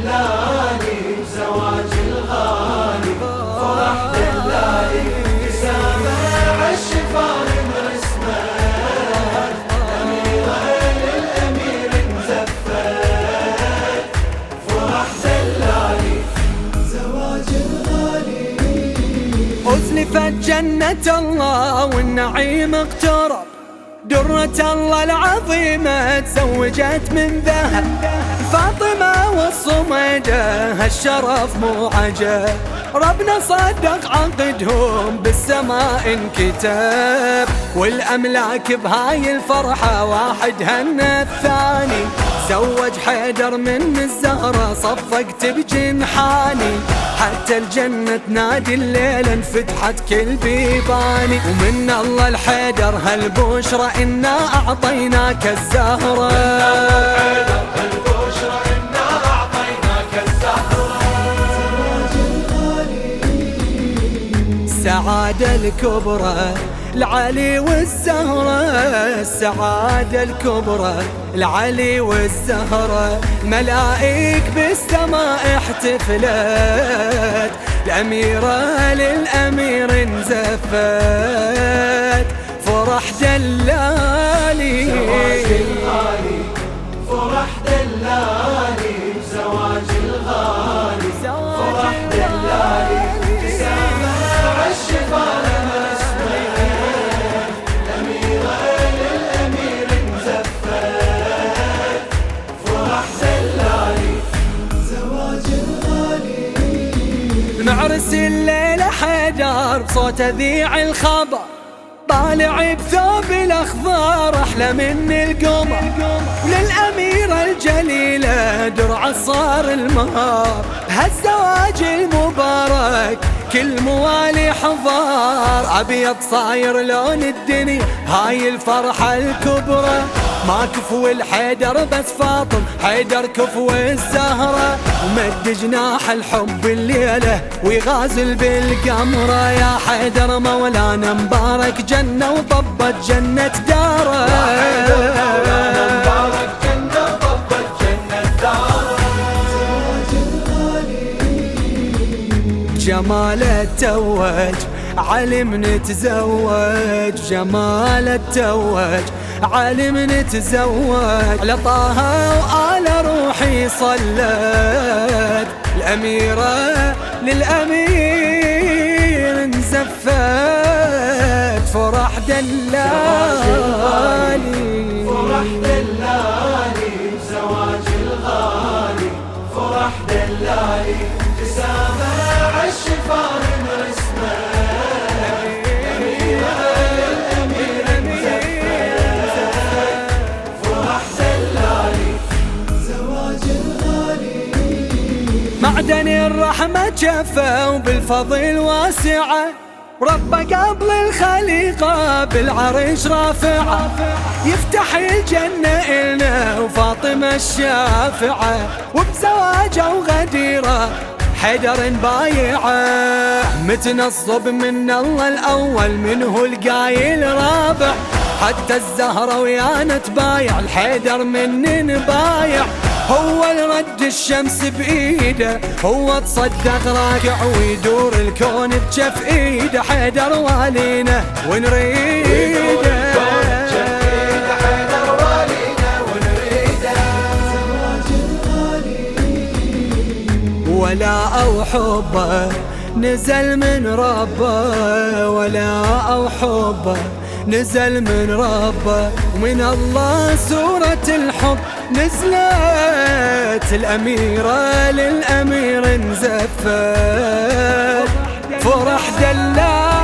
دلالي بزواج الغالي، فرح دلالي ابتسامة عالشفايف رسمت، أميرة للأمير انزفت، فرح دلالي زواج الغالي. أزلفت جنة الله والنعيم اقترب، درة الله العظيمة تزوجت من ذهب، فاطمة والصميدة هالشرف مو عجب، ربنا صدق عقدهم بالسماء انكتب، والأملاك بهاي الفرحة واحد هنى الثاني، زوج حيدر من الزهرة صفقت بجنحاني، حتى الجنة تنادي الليلة انفتحت كل بيباني، ومن الله الحيدر هالبشرى إنا أعطيناك الزهرة، السعادة الكبرى العلي والزهرة، السعادة الكبرى العلي والزهرة، ملائك بالسماء احتفلت، الأميرة للأمير انزفت، فرح دلالي زواج الغالي، فرح دلالي بزواج الغالي، فرح دلالي ابتسامة عالشفايف رسمت، الأميرة للأمير انزفت، فرح دلالي زواج الغالي. المعرس الليلة حيدر بصوت ذيع الخبر، طالع بثوب الأخضر أحلى من القمر، وللأميرة الجليلة درع صار المهار، هالزواج المبارك كل موالي حضار، أبيض صاير لون الدنيا هاي الفرحة الكبرى، ما كفو الحيدر بس فاطم حيدر كفو الزهرة، ومد جناح الحب الليلة ويغازل بالقمرة، يا حيدر مولانا مبارك جنة وطبت جنة داره، جماله التوج علم نتزوج، جماله التوج علم نتزوج، على طه وآل روحي صلت، الأميرة للأمير انزفت، فرح دلالي فرح دلالي بزواج الغالي، فرح دلالي ابتسامة عالشفايف رسمت، أميرة للأمير انزفت، فرح دلالي زواج الغالي. معدن الرحمة جفا وبالفضل واسعة، ربه قبل الخليقة بالعرش رافعة، يفتح الجنة إلنا وفاطمة الشافعة، وبزواجه وغديرة حيدر بايعه، متنصب من الله الأول منه القايل رابع، حتى الزهرة ويانا تبايع الحيدر من نبايع، هو الرد الشمس بإيده، هو تصدق راكع ويدور الكون بجف إيده، حيدر والينا ونريده، ولا أو حبه نزل من ربه، ولا أو حبه نزل من ربه، ومن الله سورة الحب نزلت، الأميرة للأمير انزفت، فرح دلال